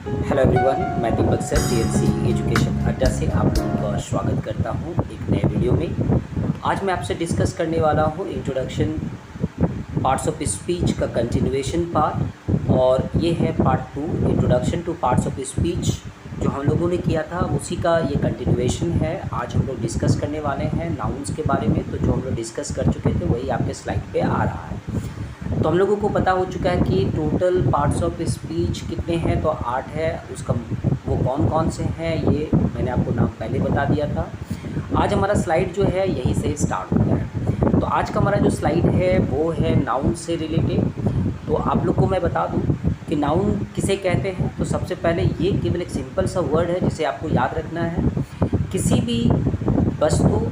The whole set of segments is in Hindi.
हेलो एवरीवन, मैं दीपक सर टीएनसी एजुकेशन अड्डा से आप लोगों का स्वागत करता हूं एक नए वीडियो में। आज मैं आपसे डिस्कस करने वाला हूं इंट्रोडक्शन पार्ट्स ऑफ स्पीच का कंटिन्यूएशन पार्ट, और ये है part 2 introduction two parts of speech. जो हम लोगों ने किया था उसी का ये कंटिन्यूएशन है। आज हम लोग डिस्कस करने वाले हैं नाउन्स के बारे में। तो जो हम लोग डिस्कस कर चुके थे वही आपके स्लाइड पे आ रहा है। तो हम लोगों को पता हो चुका है कि टोटल पार्ट्स ऑफ स्पीच कितने हैं, तो 8 है। उसका वो कौन कौन से हैं ये मैंने आपको नाम पहले बता दिया था। आज हमारा स्लाइड जो है यहीं से स्टार्ट होता है। तो आज का हमारा जो स्लाइड है वो है नाउन से रिलेटेड। तो आप लोग को मैं बता दूं कि नाउन किसे कहते हैं। तो सबसे पहले ये केवल एक सिंपल सा वर्ड है जिसे आपको याद रखना है। किसी भी वस्तु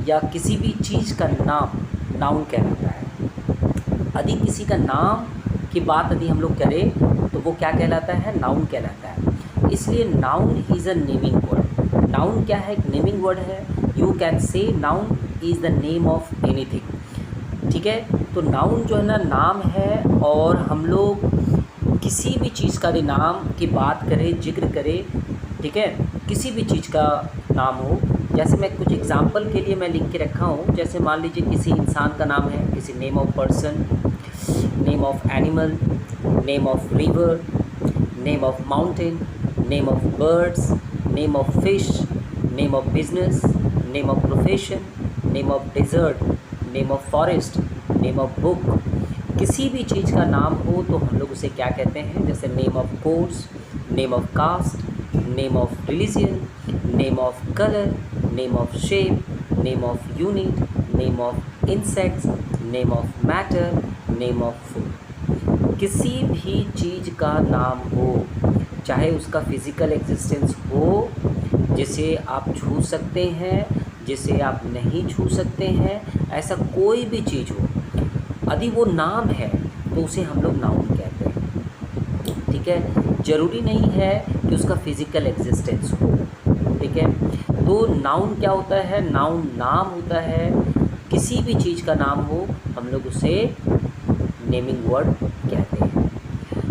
या किसी भी चीज़ का नाम नाउन कहलाता है। यदि किसी का नाम की बात यदि हम लोग करें तो वो क्या कहलाता है? नाउन कहलाता है। इसलिए noun is a naming word. Noun क्या है? एक नेमिंग वर्ड है। You can say noun is the name of anything. ठीक है, तो नाउन जो है ना नाम है। और हम लोग किसी भी चीज़ का भी नाम की बात करें, जिक्र करें, ठीक है, किसी भी चीज़ का नाम हो। जैसे मैं कुछ एग्जांपल के लिए मैं लिख के रखा हूँ। जैसे मान लीजिए किसी इंसान का नाम है, किसी name of person, name of animal, name of river, name of mountain, name of birds, name of fish, name of business, name of profession, name of desert, name of forest, name of book. किसी भी चीज़ का नाम हो तो हम लोग उसे क्या कहते हैं? जैसे name of course, name of caste, name of religion, name of colour, name of shape, name of unit, name of insects, name of matter, name of food. किसी भी चीज़ का नाम हो, चाहे उसका फिज़िकल एग्जिस्टेंस हो, जिसे आप छू सकते हैं, जिसे आप नहीं छू सकते हैं, ऐसा कोई भी चीज़ हो, यदि वो नाम है तो उसे हम लोग नाउन कहते हैं। ठीक है, ज़रूरी नहीं है कि उसका फिज़िकल एग्जिस्टेंस हो। ठीक है, तो नाउन क्या होता है? नाउन नाम होता है। किसी भी चीज़ का नाम हो हम लोग उसे नेमिंग वर्ड कहते हैं।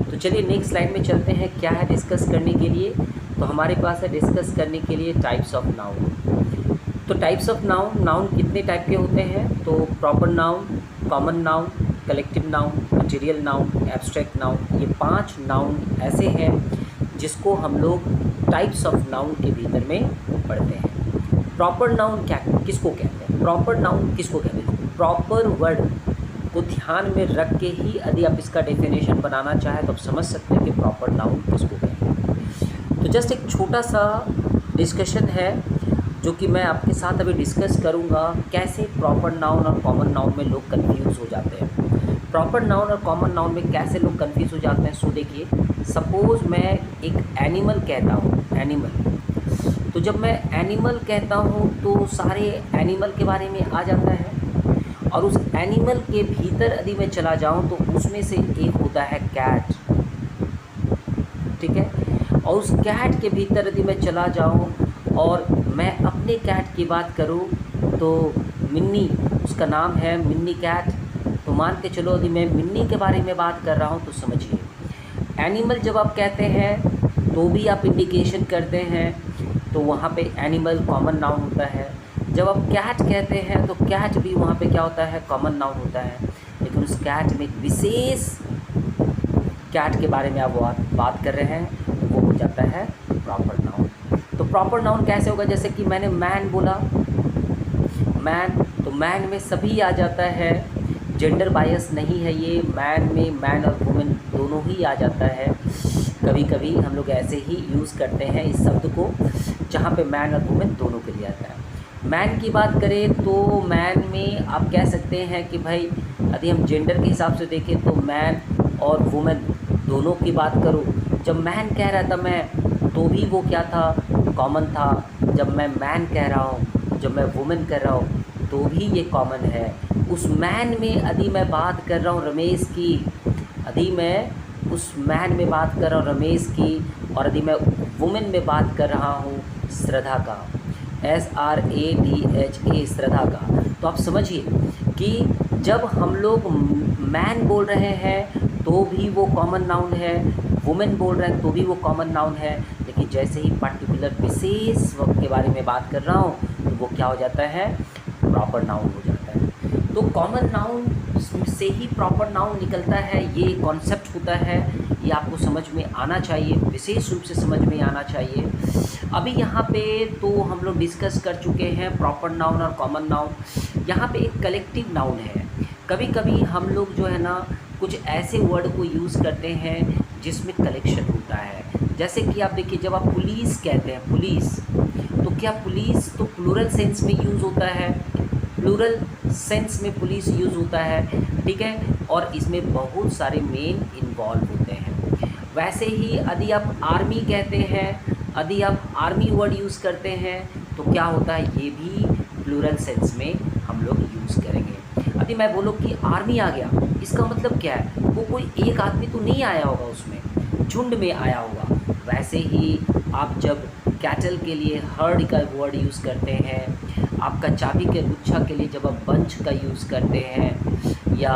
तो चलिए नेक्स्ट स्लाइड में चलते हैं। क्या है डिस्कस करने के लिए? तो हमारे पास है डिस्कस करने के लिए टाइप्स ऑफ नाउन। तो टाइप्स ऑफ नाउन, नाउन कितने टाइप के होते हैं? तो proper noun, common noun, collective noun, material noun, abstract noun. ये 5 नाउन ऐसे हैं जिसको हम लोग टाइप्स ऑफ नाउन के भीतर में पढ़ते हैं। प्रॉपर नाउन क्या किसको कहते हैं? प्रॉपर नाउन किसको कहते हैं? प्रॉपर वर्ड को ध्यान में रख के ही यदि आप इसका डेफिनेशन बनाना चाहें तो आप समझ सकते हैं कि प्रॉपर नाउन किसको कहते हैं। तो जस्ट एक छोटा सा डिस्कशन है जो कि मैं आपके साथ अभी डिस्कस करूँगा। कैसे प्रॉपर नाउन और कॉमन नाउन में लोग कन्फ्यूज़ हो जाते हैं। प्रॉपर नाउन और कॉमन नाउन में कैसे लोग कन्फ्यूज़ हो जाते हैं? सो देखिए, सपोज़ मैं एक एनिमल कहता हूँ, एनिमल। तो जब मैं एनिमल कहता हूँ तो सारे एनिमल के बारे में आ जाता है। और उस एनिमल के भीतर यदि मैं चला जाऊँ तो उसमें से एक होता है कैट। ठीक है, और उस कैट के भीतर यदि मैं चला जाऊँ और मैं अपने कैट की बात करूँ तो मिन्नी, उसका नाम है मिन्नी कैट। तो मान के चलो यदि मैं मिन्नी के बारे में बात कर रहा हूँ तो समझिए, एनिमल जब आप कहते हैं तो भी आप इंडिकेशन करते हैं, तो वहाँ पे एनिमल कॉमन नाउन होता है। जब आप कैट कहते हैं तो कैट भी वहाँ पे क्या होता है? कॉमन नाउन होता है। लेकिन उस कैट में एक विशेष कैट के बारे में आप बात कर रहे हैं, वो हो जाता है प्रॉपर नाउन। तो प्रॉपर नाउन कैसे होगा? जैसे कि मैंने मैन बोला, मैन, तो मैन में सभी आ जाता है। जेंडर बायस नहीं है ये। मैन में मैन और वुमेन दोनों ही आ जाता है। कभी कभी हम लोग ऐसे ही यूज़ करते हैं इस शब्द को जहाँ पे मैन और वुमेन दोनों के लिए आता है। मैन की बात करें तो मैन में आप कह सकते हैं कि भाई यदि हम जेंडर के हिसाब से देखें तो मैन और वुमेन दोनों की बात करूँ। जब मैन कह रहा था मैं, तो भी वो क्या था? कॉमन था। जब मैं मैन कह रहा हूँ, जब मैं वुमेन कर रहा हूँ, तो भी ये कॉमन है। उस मैन में यदि मैं बात कर रहा हूँ रमेश की, यदि मैं उस मैन में बात कर रहा हूँ रमेश की, और यदि मैं वुमेन में बात कर रहा हूँ श्रद्धा का, SRADHA, श्रद्धा का, तो आप समझिए कि जब हम लोग मैन बोल रहे हैं तो भी वो कॉमन नाउन है, वुमेन बोल रहे हैं तो भी वो कॉमन नाउन है, लेकिन जैसे ही पर्टिकुलर विशेष वक्त के बारे में बात कर रहा हूँ तो वो क्या हो जाता है, प्रॉपर नाउन हो जाता है। तो कॉमन नाउन से ही प्रॉपर नाउन निकलता है, ये कॉन्सेप्ट होता है, ये आपको समझ में आना चाहिए, विशेष रूप से समझ में आना चाहिए। अभी यहाँ पे तो हम लोग डिस्कस कर चुके हैं प्रॉपर नाउन और कॉमन नाउन। यहाँ पे एक कलेक्टिव नाउन है। कभी कभी हम लोग जो है ना कुछ ऐसे वर्ड को यूज़ करते हैं जिसमें कलेक्शन होता है। जैसे कि आप देखिए, जब आप पुलिस कहते हैं, पुलिस, तो क्या पुलिस तो प्लूरल सेंस में यूज़ होता है, प्लूरल सेंस में पुलिस यूज़ होता है, ठीक है, और इसमें बहुत सारे मेन इन्वॉल्व होते हैं। वैसे ही यदि आप आर्मी कहते हैं, यदि आप आर्मी वर्ड यूज़ करते हैं तो क्या होता है, ये भी प्लूरल सेंस में हम लोग यूज़ करेंगे। यदि मैं बोलूँ कि आर्मी आ गया, इसका मतलब क्या है, वो कोई एक आदमी तो नहीं आया होगा, उसमें झुंड में आया होगा। वैसे ही आप जब कैटल के लिए हर्ड का वर्ड यूज़ करते हैं, आपका चाबी के गुच्छा के लिए जब आप बंच का यूज़ करते हैं, या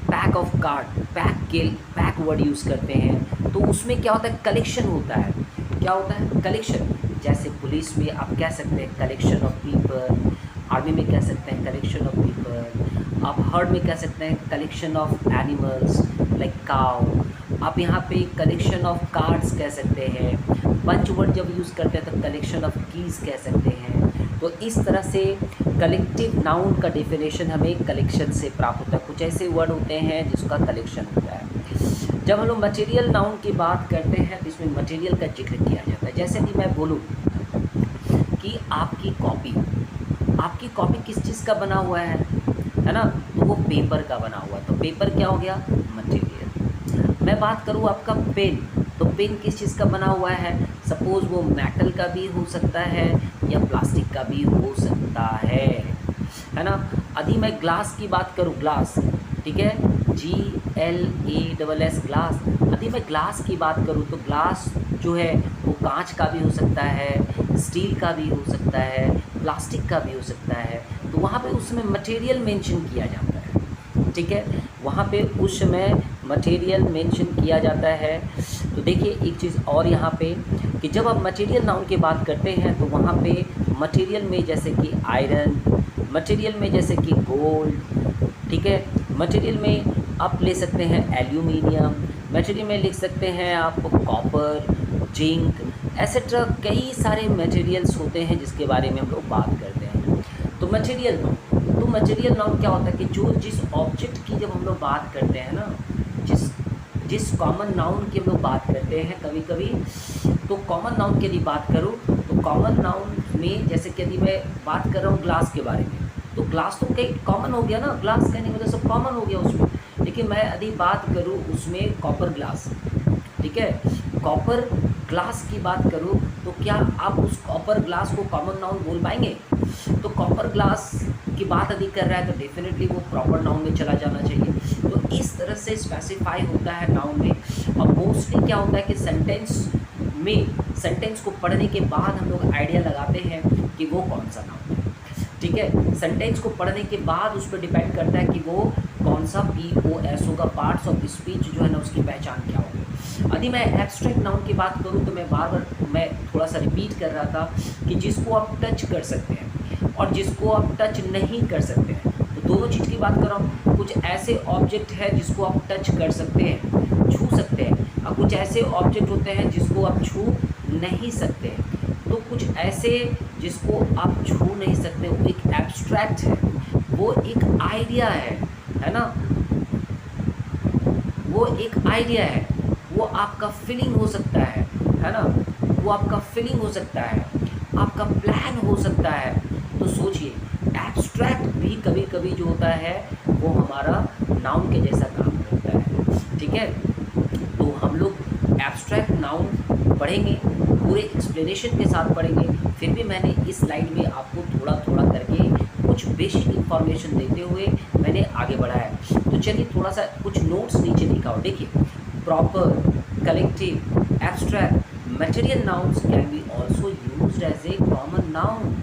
pack of card, pack word use करते हैं, तो उसमें क्या होता है, कलेक्शन होता है। क्या होता है, कलेक्शन। जैसे पुलिस में आप कह सकते हैं कलेक्शन ऑफ पीपल, आर्मी में कह सकते हैं कलेक्शन ऑफ पीपल, आप हर्ड में कह सकते हैं collection of animals like cow, आप यहाँ पे कलेक्शन ऑफ कार्ड्स कह सकते हैं। बंच वर्ड जब यूज़ करते हैं तो कलेक्शन ऑफ कीज़ कह सकते हैं। तो इस तरह से कलेक्टिव नाउन का डेफिनेशन हमें कलेक्शन से प्राप्त होता है। कुछ ऐसे वर्ड होते हैं जिसका कलेक्शन होता है। जब हम लोग मटेरियल नाउन की बात करते हैं तो इसमें मटेरियल का जिक्र किया जाता है। जैसे कि मैं बोलूँ कि आपकी कॉपी किस चीज़ का बना हुआ है ना, तो वो पेपर का बना हुआ है। तो पेपर क्या हो गया, मटेरियल। मैं बात करूँ आपका पेन, तो पेन किस चीज़ का बना हुआ है, सपोज़ वो मेटल का भी हो सकता है या प्लास्टिक का भी हो सकता है ना। यदि मैं ग्लास की बात करूँ, ग्लास, ठीक है, GLASS ग्लास। यदि मैं ग्लास की बात करूँ तो ग्लास जो है वो कांच का भी हो सकता है, स्टील का भी हो सकता है, प्लास्टिक का भी हो सकता है। तो वहाँ पे उसमें मटेरियल मेंशन किया जाता है, ठीक है, वहाँ पे उस समय मटेरियल मेंशन किया जाता है। तो देखिए एक चीज़ और यहाँ पे कि जब आप मटेरियल नाउन की बात करते हैं तो वहाँ पे मटेरियल में जैसे कि आयरन, मटेरियल में जैसे कि गोल्ड, ठीक है, मटेरियल में आप ले सकते हैं एल्यूमिनियम, मटेरियल में लिख सकते हैं आप कॉपर, जिंक, एसेट्रा। कई सारे मटेरियल्स होते हैं जिसके बारे में हम लोग बात करते हैं। तो मटेरियल नाउन क्या होता है कि जिस ऑब्जेक्ट की जब हम लोग बात करते हैं ना, जिस कॉमन नाउन की हम लोग बात करते हैं कभी कभी, तो कॉमन नाउन की यदि बात करूँ तो कॉमन नाउन में जैसे कि यदि मैं बात कर रहा हूँ ग्लास के बारे में, तो ग्लास तो कई कॉमन हो गया ना, ग्लास कहने की वजह से कॉमन हो गया उसमें। लेकिन मैं यदि बात करूँ उसमें कॉपर ग्लास, ठीक है, कॉपर ग्लास की बात करूँ तो क्या आप उस कॉपर ग्लास को कॉमन नाउन बोल पाएंगे? तो कॉपर ग्लास की बात यदि कर रहा है तो डेफिनेटली वो प्रॉपर नाउन में चला जाना चाहिए। तो इस तरह से स्पेसिफाई होता है नाउन में। और मोस्टली क्या होता है कि सेंटेंस को पढ़ने के बाद हम लोग आइडिया लगाते हैं कि वो कौन सा नाउन है, ठीक है। सेंटेंस को पढ़ने के बाद उस पर डिपेंड करता है कि वो कौन सा POS होगा, पार्ट्स ऑफ स्पीच जो है ना उसकी पहचान क्या होगी। यदि मैं एब्स्ट्रैक्ट नाउन की बात करूँ तो मैं थोड़ा सा रिपीट कर रहा था कि जिसको आप टच कर सकते हैं और जिसको आप टच नहीं कर सकते हैं। तो दोनों चीज़ की बात कर रहा हूँ। कुछ ऐसे ऑब्जेक्ट है जिसको आप टच कर सकते हैं, छू सकते हैं, और कुछ ऐसे ऑब्जेक्ट होते हैं जिसको आप छू नहीं सकते हैं। तो कुछ ऐसे जिसको आप छू नहीं सकते, वो एक एब्स्ट्रैक्ट है, वो एक आइडिया है ना, वो एक आइडिया है, वो आपका फीलिंग हो सकता है ना, वो आपका फीलिंग हो सकता है, आपका प्लान हो सकता है। तो सोचिए एब्स्ट्रैक्ट भी कभी कभी जो होता है वो हमारा नाउन के जैसा काम करता है, ठीक है। तो हम लोग एब्स्ट्रैक्ट नाउन पढ़ेंगे, पूरे एक्सप्लेनेशन के साथ पढ़ेंगे। फिर भी मैंने इस स्लाइड में आपको थोड़ा थोड़ा करके कुछ बेसिक इन्फॉर्मेशन देते हुए मैंने आगे बढ़ाया है। तो चलिए थोड़ा सा कुछ नोट्स नीचे लिखा हो, देखिए, proper, collective, abstract, material nouns can be also used as a common noun.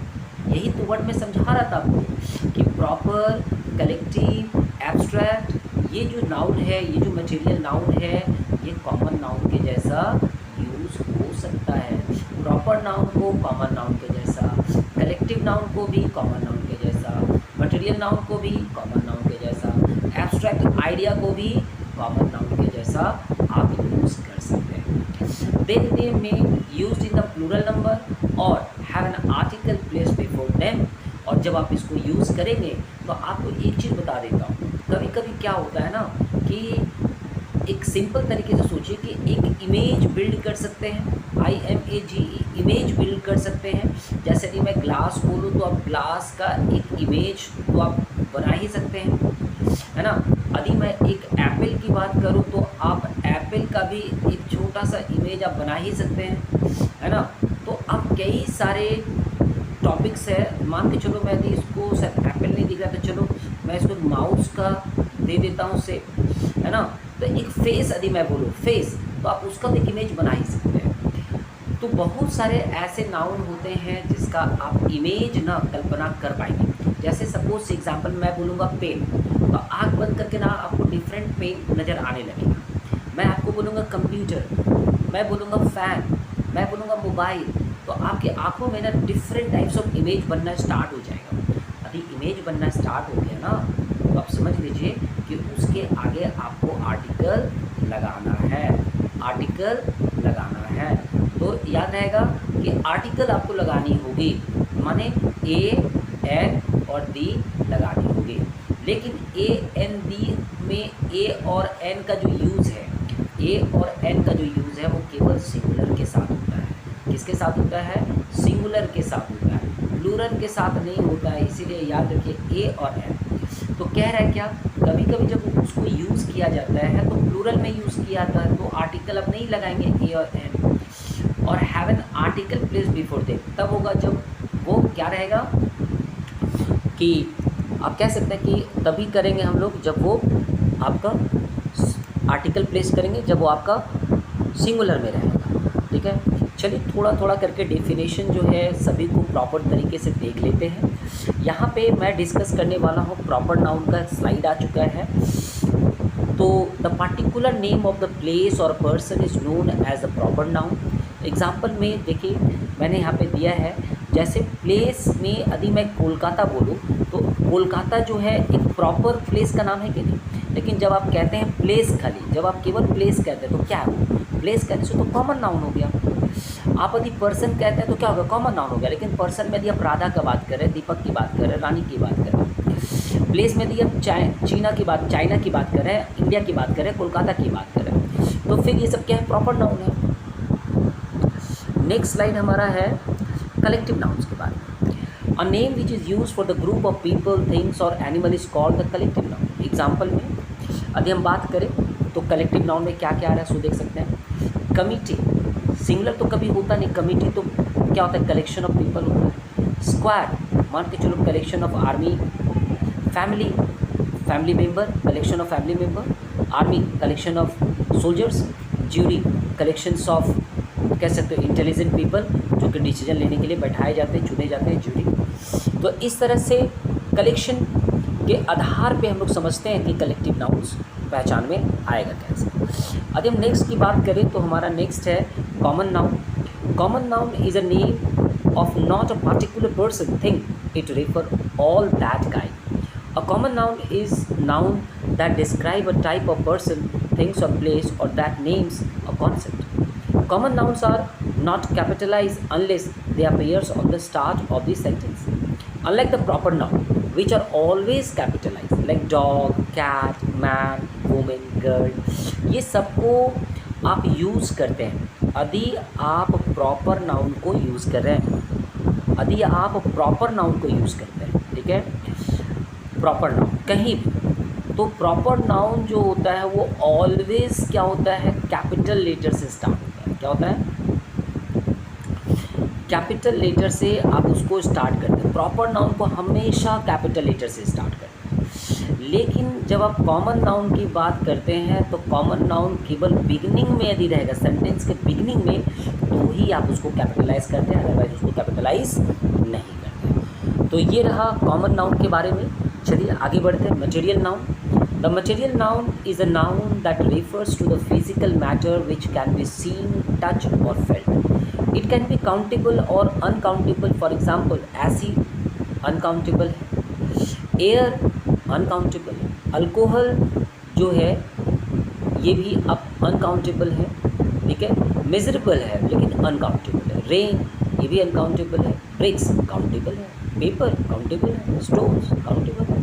यही तो वर्ड में समझा रहा था आपको कि प्रॉपर, कलेक्टिव, एब्स्ट्रैक्ट, ये जो नाउन है, ये जो मटेरियल नाउन है, ये कॉमन नाउन के जैसा यूज़ हो सकता है। प्रॉपर नाउन को कॉमन नाउन के जैसा, कलेक्टिव नाउन को भी कॉमन नाउन के जैसा, मटेरियल नाउन को भी कॉमन नाउन के जैसा, एब्स्ट्रैक्ट आइडिया को भी कॉमन नाउन के जैसा आप यूज़ कर सकते हैं। Then they may used in the plural number or have an article placed before them। और जब आप इसको यूज़ करेंगे तो आपको एक चीज़ बता देता हूँ, कभी कभी क्या होता है ना कि एक सिंपल तरीके से सोचिए कि एक इमेज बिल्ड कर सकते हैं, IMAGE इमेज बिल्ड कर सकते हैं। जैसे कि मैं ग्लास बोलूँ तो आप ग्लास का एक इमेज तो आप बना ही सकते हैं, है ना। यदि मैं एक एप्पल की बात करूँ तो आप एप्पल का भी एक छोटा सा इमेज आप बना ही सकते हैं, है ना। तो अब कई सारे टॉपिक्स है, मान के चलो मैं यदि इसको शायद एप्पल नहीं दिख रहा तो चलो मैं इसको माउस का दे देता हूँ से, है ना। तो एक फेस यदि मैं बोलूँ फेस, तो आप उसका भी एक इमेज बना ही सकते हैं। तो बहुत सारे ऐसे नाउन होते हैं जिसका आप इमेज ना कल्पना कर पाएंगे। जैसे सपोज एग्जांपल मैं बोलूँगा पेन, तो आँख बंद करके ना आपको डिफरेंट पेन नज़र आने लगेगा। मैं आपको बोलूँगा कंप्यूटर, मैं बोलूँगा फ़ैन, मैं बोलूँगा मोबाइल, तो आपकी आँखों में ना डिफरेंट टाइप्स ऑफ इमेज बनना स्टार्ट हो जाएगा। अभी इमेज बनना स्टार्ट हो गया ना, तो आप समझ लीजिए कि उसके आगे आपको आर्टिकल लगाना है, आर्टिकल लगाना है। तो याद रहेगा कि आर्टिकल आपको लगानी होगी, माने ए एन और दी लगानी होगी। लेकिन ए एन दी में ए और एन का जो यूज़ है, ए और एन का जो यूज़ है वो केवल सिंगुलर के साथ होता है। किसके साथ होता है? सिंगुलर के साथ होता है, प्लूरल के साथ नहीं होता है। इसीलिए याद रखिए ए और एन। तो कह रहा है क्या, कभी कभी जब उसको यूज़ किया जाता है तो प्लूरल में यूज़ किया जाता है, तो आर्टिकल अब नहीं लगाएंगे ए और एन। और have an article place before them तब होगा जब वो क्या रहेगा कि आप कह सकते हैं कि तभी करेंगे हम लोग जब वो आपका आर्टिकल प्लेस करेंगे, जब वो आपका सिंगुलर में रहेगा। ठीक है, चलिए थोड़ा थोड़ा करके डेफिनेशन जो है सभी को प्रॉपर तरीके से देख लेते हैं। यहाँ पे मैं डिस्कस करने वाला हूँ प्रॉपर नाउन का स्लाइड आ चुका है। तो the particular name of the place और person is known as the proper noun. Example में देखिए मैंने यहाँ पे दिया है, जैसे प्लेस में यदि मैं कोलकाता बोलूँ तो कोलकाता जो है एक प्रॉपर प्लेस का नाम है कि नहीं। लेकिन जब आप कहते हैं प्लेस खाली, जब आप केवल प्लेस कहते हैं तो क्या है वो प्लेस कहने से तो कॉमन नाउन हो गया। आप यदि पर्सन कहते हैं तो क्या होगा, कॉमन नाउन हो गया। लेकिन पर्सन में यदि आप राधा का बात करें, दीपक की बात करें, रानी की बात करें, प्लेस में यदि आप चाइना की बात करें, इंडिया की बात करें, कोलकाता की बात करें, तो फिर ये सब क्या है, प्रॉपर नाउन है। नेक्स्ट स्लाइड हमारा है कलेक्टिव नाउन्स के बारे में। A name which is use for the group of people, things और animal is called the collective noun. Example में यदि हम बात करें तो कलेक्टिव नाउन में क्या क्या आ रहा है सो देख सकते हैं। कमिटी, सिंगुलर तो कभी होता नहीं, कमिटी तो क्या होता है, कलेक्शन ऑफ पीपल होता है। स्क्वाड मान के चलो collection of army. Family, family member, collection of family member. Army, collection of soldiers. Jury, collections of कह सकते हो इंटेलिजेंट पीपल जो कि डिसीजन लेने के लिए बैठाए जाते हैं, चुने जाते हैं, ज्यूरी। तो इस तरह से कलेक्शन के आधार पे हम लोग समझते हैं कि कलेक्टिव नाउन्स पहचान में आएगा कैसे। यदि हम नेक्स्ट की बात करें तो हमारा नेक्स्ट है common noun. Common noun is a name of not a particular person, thing, it refer all that kind. A common noun is noun that describe a type of person, things और प्लेस और that names a concept. Common nouns are not capitalized unless they appears on the start of the sentence. Unlike the proper noun, which are always capitalized, like dog, cat, man, woman, girl, ये सबको आप यूज़ करते हैं यदि आप प्रॉपर नाउन को यूज़ कर रहे हैं, यदि आप प्रॉपर नाउन को यूज़ करते हैं। ठीक है, प्रॉपर नाउन कहीं भी, तो प्रॉपर नाउन जो होता है वो ऑलवेज क्या होता है, कैपिटल लेटर से स्टार्ट होता है। क्या होता है, कैपिटल लेटर से आप उसको स्टार्ट करते हैं। प्रॉपर नाउन को हमेशा कैपिटल लेटर से स्टार्ट करते हैं। लेकिन जब आप कॉमन नाउन की बात करते हैं तो कॉमन नाउन केवल बिगिनिंग में यदि रहेगा, सेंटेंस के बिगिनिंग में, तो ही आप उसको कैपिटलाइज करते हैं, अदरवाइज उसको कैपिटलाइज नहीं करते। तो ये रहा कॉमन नाउन के बारे में। चलिए आगे बढ़ते हैं। Material noun, The material noun is a noun that refers to the physical matter which can be seen, touched or felt. It can be countable or uncountable. For example, acid uncountable है, एयर अनकाउंटेबल है, अल्कोहल जो है ये भी अब अनकाउंटेबल है, ठीक है, मेजरेबल है लेकिन अनकाउंटेबल है, रेन ये भी अनकाउंटेबल है, ब्रिक्स काउंटेबल है, पेपर काउंटेबल है, स्टोन्स काउंटेबल है.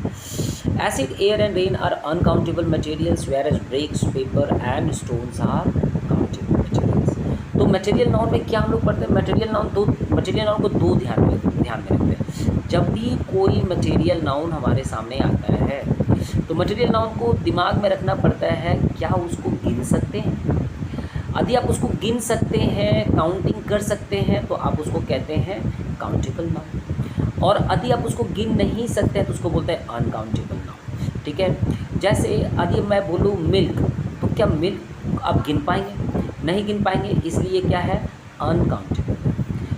Acid, air and rain are uncountable materials whereas bricks, paper and stones are countable materials. तो मटेरियल नाउन में क्या हम लोग पढ़ते हैं? मटेरियल नाउन को दो ध्यान में रखते हैं. जब भी कोई मटेरियल नाउन हमारे सामने आता है तो मटेरियल नाउन को दिमाग में रखना पड़ता है, क्या उसको गिन सकते हैं? यदि आप उसको गिन सकते हैं, काउंटिंग कर सकते हैं तो आप उसको कहते हैं काउंटेबल नाउन, और यदि आप उसको गिन नहीं सकते हैं तो उसको बोलते हैं अनकाउंटेबल नाउन. ठीक है, जैसे यदि मैं बोलूँ मिल्क, तो क्या मिल्क आप गिन पाएंगे? नहीं गिन पाएंगे, इसलिए क्या है? अनकाउंटेबल.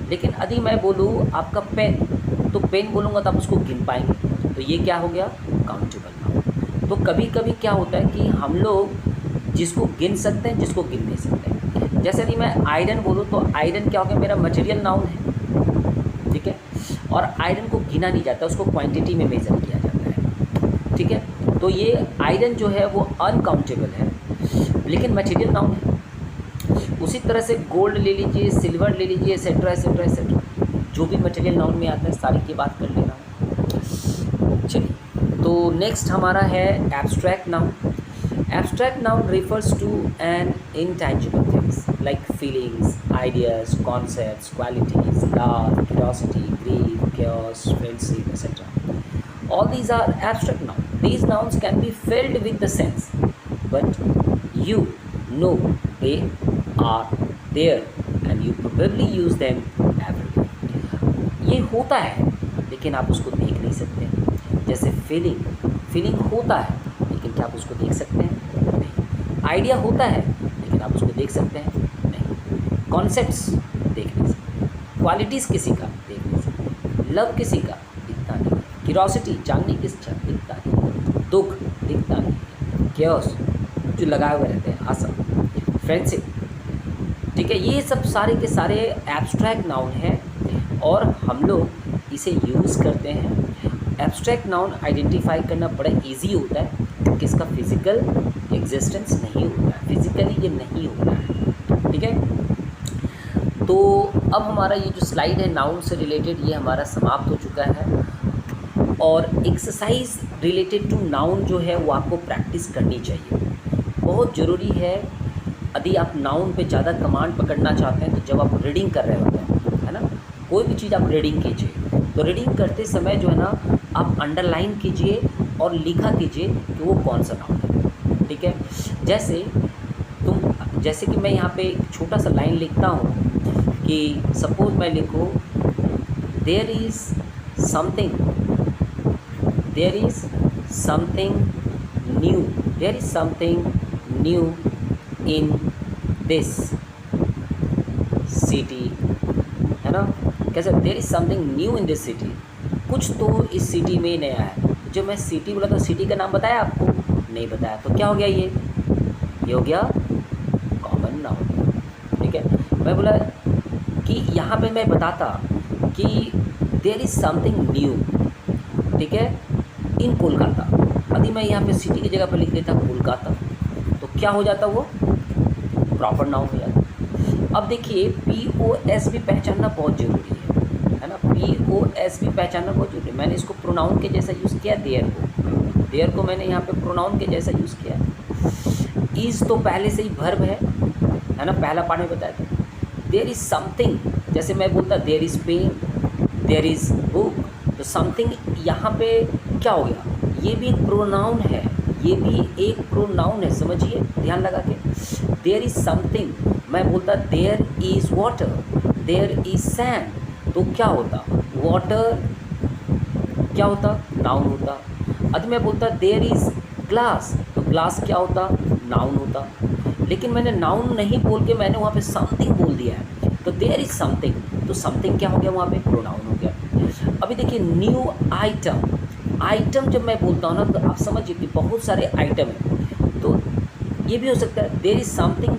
लेकिन यदि मैं बोलूँ आपका पेन, तो पेन बोलूँगा तो आप उसको गिन पाएंगे, तो ये क्या हो गया? Countable noun. तो कभी कभी क्या होता है कि हम लोग जिसको गिन सकते हैं, जिसको गिन नहीं सकते. जैसे यदि मैं आयरन बोलूँ तो आयरन क्या हो गया? मेरा मटेरियल नाउन है, ठीक है, और आयरन को गिना नहीं जाता, उसको क्वांटिटी में मेज़र किया जाता है. ठीक है, तो ये आयरन जो है वो अनकाउंटेबल है लेकिन मटेरियल नाउन है. उसी तरह से गोल्ड ले लीजिए, सिल्वर ले लीजिए, एसेट्रा एसेट्रा एसेट्रा, जो भी मटेरियल नाउन में आता है सारी की बात कर लेना. चलिए, तो नेक्स्ट हमारा है abstract noun. Abstract noun refers to an intangible things like feelings, ideas, concepts, qualities, love, curiosity, grief, chaos, friendship, etc. All these are abstract nouns. These nouns can be filled with the sense, but you know they are there and you probably use them every day. ये होता है लेकिन आप उसको देख नहीं सकते. जैसे फीलिंग होता है लेकिन क्या आप उसको देख सकते हैं? नहीं. आइडिया होता है लेकिन आप उसको देख सकते हैं? नहीं. कॉन्सेप्ट्स देख नहीं सकते. क्वालिटीज़ किसी का देख नहीं सकते. लव किसी का दिखता नहीं. क्यूरोसिटी जानने की इच्छा दिखता नहीं. दुख दिखता नहीं. केओस जो लगाए हुए रहते हैं, आशा, फ्रेंडशिप, ठीक है, ये सब सारे के सारे एब्स्ट्रैक्ट नाउन हैं और हम लोग इसे यूज़ करते हैं. एब्स्ट्रैक्ट नाउन आइडेंटिफाई करना बड़ा इजी होता है क्योंकि इसका फिज़िकल एग्जिस्टेंस नहीं होता है, फिज़िकली ये नहीं होता है. ठीक है, तो अब हमारा ये जो स्लाइड है नाउन से रिलेटेड ये हमारा समाप्त हो चुका है. और एक्सरसाइज रिलेटेड टू नाउन जो है वो आपको प्रैक्टिस करनी चाहिए, बहुत ज़रूरी है. यदि आप नाउन पे ज़्यादा कमांड पकड़ना चाहते हैं तो जब आप रीडिंग कर रहे होते हैं, है ना, कोई भी चीज़ आप रीडिंग कीजिए तो रीडिंग करते समय जो है ना आप अंडरलाइन कीजिए और लिखा कीजिए कि वो कौन सा नाउन है. ठीक है, जैसे कि मैं यहाँ पे एक छोटा सा लाइन लिखता हूँ कि सपोज मैं लिखूँ there is something new in this city, है ना. कैसे? There is something new in this city, कुछ तो इस सिटी में नया है. जो मैं सिटी बोला तो सिटी का नाम बताया आपको? नहीं बताया. तो क्या हो गया? ये हो गया कॉमन नाउन. ठीक है, मैं बोला कि यहाँ पे मैं बताता कि देयर इज़ समथिंग न्यू, ठीक है, इन कोलकाता. यदि मैं यहाँ पे सिटी की जगह पर लिख देता कोलकाता तो क्या हो जाता? वो प्रॉपर नाउन हो जाता. अब देखिए POS भी पहचानना बहुत ज़रूरी है ना. POS भी पहचानना बहुत जरूरी है. मैंने इसको प्रोनाउन के जैसा यूज़ किया. देयर को मैंने यहाँ पे प्रोनाउन के जैसा यूज़ किया. इज़ तो पहले से ही वर्ब है ना, पहला पार्ट में बताया था. देयर इज़ समथिंग, जैसे मैं बोलता there is pen, there is book, तो समथिंग यहाँ पे क्या हो गया? ये भी एक प्रोनाउन है, ये भी एक प्रोनाउन है, समझिए ध्यान लगा के. देयर इज़ समथिंग, मैं बोलता there is water, there is sand, तो क्या होता? वाटर क्या होता? नाउन होता. यदि मैं बोलता देयर इज़ ग्लास, तो ग्लास क्या होता? नाउन होता. लेकिन मैंने नाउन नहीं बोल के मैंने वहाँ पे समथिंग बोल दिया है, तो देयर इज़ समथिंग, तो समथिंग क्या हो गया? वहाँ पे प्रोनाउन हो गया. अभी देखिए न्यू आइटम, आइटम जब मैं बोलता हूँ ना तो आप समझिए कि बहुत सारे आइटम हैं। तो ये भी हो सकता है देयर इज़ समथिंग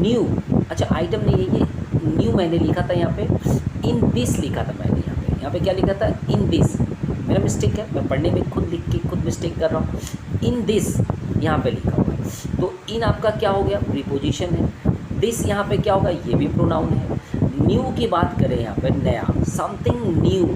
न्यू। अच्छा आइटम नहीं है ये, न्यू मैंने लिखा था यहाँ पे, इन दिस लिखा था मैंने यहाँ पे क्या लिखा था, इन दिस। मेरा मिस्टेक है, मैं पढ़ने में खुद लिख के खुद मिस्टेक कर रहा हूँ। इन दिस यहाँ पे लिखा हुआ है, तो इन आपका क्या हो गया, प्रीपोजिशन है। दिस यहाँ पे क्या होगा, ये भी प्रोनाउन है। न्यू की बात करें यहाँ पे, नया, समथिंग न्यू,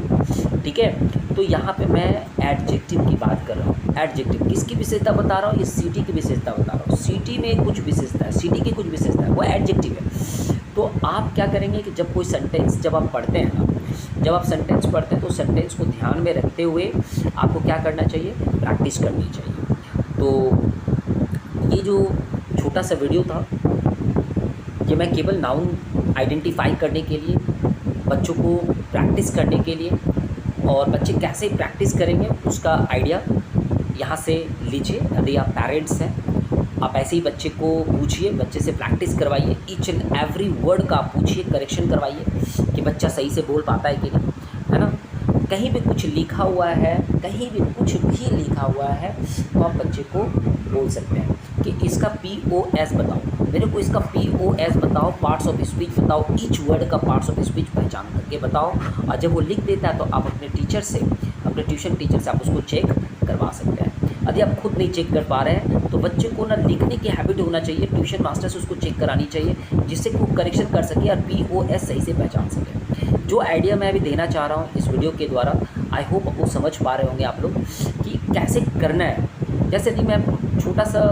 ठीक है। तो यहाँ पे मैं एडजेक्टिव की बात कर रहा हूँ। एडजेक्टिव किसकी विशेषता बता रहा हूँ, ये सिटी की विशेषता बता रहा हूँ। सिटी में कुछ विशेषता है, सिटी की कुछ विशेषता है, वो एडजेक्टिव है। तो आप क्या करेंगे कि जब कोई सेंटेंस जब आप पढ़ते हैं ना, जब आप सेंटेंस पढ़ते हैं तो सेंटेंस को ध्यान में रखते हुए आपको क्या करना चाहिए, प्रैक्टिस करनी चाहिए। तो ये जो छोटा सा वीडियो था, ये मैं केवल नाउन आइडेंटिफाई करने के लिए, बच्चों को प्रैक्टिस करने के लिए, और बच्चे कैसे प्रैक्टिस करेंगे उसका आइडिया यहाँ से लीजिए। यदि आप पेरेंट्स हैं, आप ऐसे ही बच्चे को पूछिए, बच्चे से प्रैक्टिस करवाइए, ईच एंड एवरी वर्ड का आप पूछिए, करेक्शन करवाइए कि बच्चा सही से बोल पाता है कि नहीं, है ना। कहीं भी कुछ लिखा हुआ है, कहीं भी कुछ भी लिखा हुआ है, तो आप बच्चे को बोल सकते हैं कि इसका POS बताओ, मेरे को इसका POS बताओ, पार्ट्स ऑफ स्पीच बताओ, ईच वर्ड का पार्ट्स ऑफ स्पीच पहचान करके बताओ। और जब वो लिख देता है तो आप अपने टीचर से, अपने ट्यूशन टीचर से आप उसको चेक करवा सकते हैं। यदि आप खुद नहीं चेक कर पा रहे हैं तो बच्चे को ना लिखने की हैबिट होना चाहिए, ट्यूशन मास्टर से उसको चेक करानी चाहिए, जिससे कि वो करेक्शन कर सके और POS सही से पहचान सके। जो आइडिया मैं अभी देना चाह रहा हूँ इस वीडियो के द्वारा, आई होप वो समझ पा रहे होंगे आप लोग कि कैसे करना है। जैसे यदि मैं छोटा सा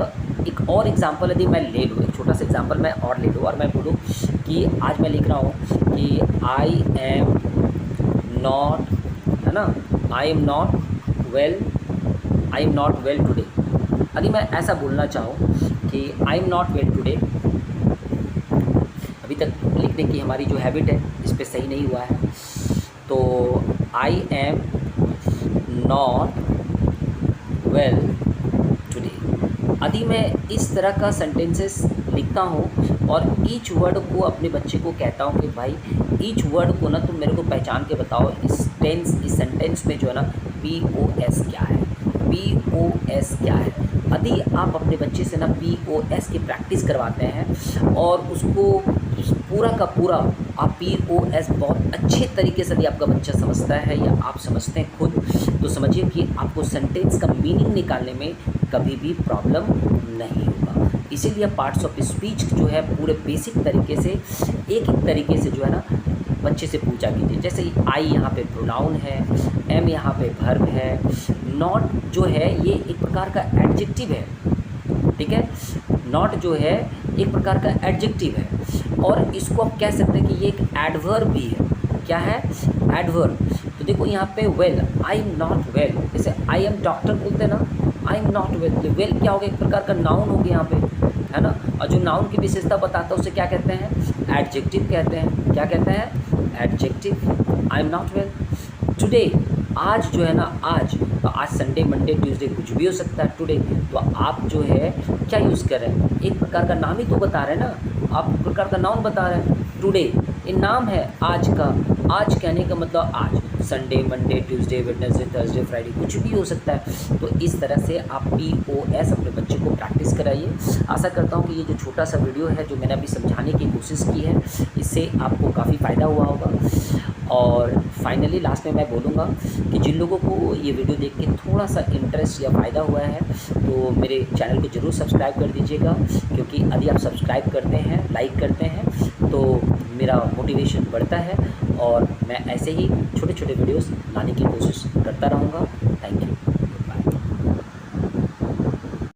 एक और एग्जांपल यदि मैं ले लूँ, एक छोटा सा एग्जांपल मैं और ले लूँ और मैं बोलूँ कि आज मैं लिख रहा हूँ कि आई एम नॉट, है ना, I am not well, I am not well today. यदि मैं ऐसा बोलना चाहूँ कि I am not well today, अभी तक लिखने की हमारी जो हैबिट है इस पर सही नहीं हुआ है, तो I am not well today. यदि मैं इस तरह का सेंटेंसेस लिखता हूँ और ईच वर्ड को अपने बच्चे को कहता हूँ कि भाई ईच वर्ड को ना तुम मेरे को पहचान के बताओ, इस सेंटेंस में जो है ना POS क्या है, POS क्या है। यदि आप अपने बच्चे से ना POS की प्रैक्टिस करवाते हैं और उसको पूरा का पूरा आप POS बहुत अच्छे तरीके से यदि आपका बच्चा समझता है या आप समझते हैं खुद, तो समझिए कि आपको सेंटेंस का मीनिंग निकालने में कभी भी प्रॉब्लम नहीं होगा। इसीलिए पार्ट्स ऑफ स्पीच जो है पूरे बेसिक तरीके से एक तरीके से जो है ना बच्चे से पूछा कीजिए। जैसे आई यहाँ पे प्रोनाउन है, एम यहाँ पे वर्ब है, नॉट जो है ये एक प्रकार का एडजेक्टिव है, ठीक है। नॉट जो है एक प्रकार का एडजेक्टिव है और इसको आप कह सकते हैं कि ये एक एडवर्ब भी है। क्या है, एडवर्ब। तो देखो यहाँ पे well, I am not well, जैसे आई एम डॉक्टर बोलते हैं ना, आई एम नॉट वेल, तो वेल क्या हो गया, एक प्रकार का नाउन हो गया यहाँ पे, है ना। और जो नाउन की विशेषता बताता है उसे क्या कहते हैं, एडजेक्टिव कहते हैं। क्या कहते हैं, adjective. I am not well today, आज जो है ना, आज तो आज संडे मंडे ट्यूसडे कुछ भी हो सकता है। टुडे तो आप जो है क्या यूज़ कर रहे हैं, एक प्रकार का नाम ही तो बता रहे हैं ना, आप एक प्रकार का नाउन बता रहे हैं। टुडे ये नाम है आज का, आज कहने का मतलब आज, Sunday Monday Tuesday Wednesday Thursday Friday कुछ भी हो सकता है। तो इस तरह से आप POS अपने बच्चे को प्रैक्टिस कराइए। आशा करता हूँ कि ये जो छोटा सा वीडियो है जो मैंने अभी समझाने की कोशिश की है, इससे आपको काफ़ी फ़ायदा हुआ होगा। और फाइनली लास्ट में मैं बोलूँगा कि जिन लोगों को ये वीडियो देख के थोड़ा सा इंटरेस्ट या फ़ायदा हुआ है तो मेरे चैनल को ज़रूर सब्सक्राइब कर दीजिएगा, क्योंकि यदि आप सब्सक्राइब करते हैं, लाइक करते हैं तो मेरा मोटिवेशन बढ़ता है और मैं ऐसे ही छोटे छोटे वीडियोस लाने की कोशिश करता रहूँगा। Thank you.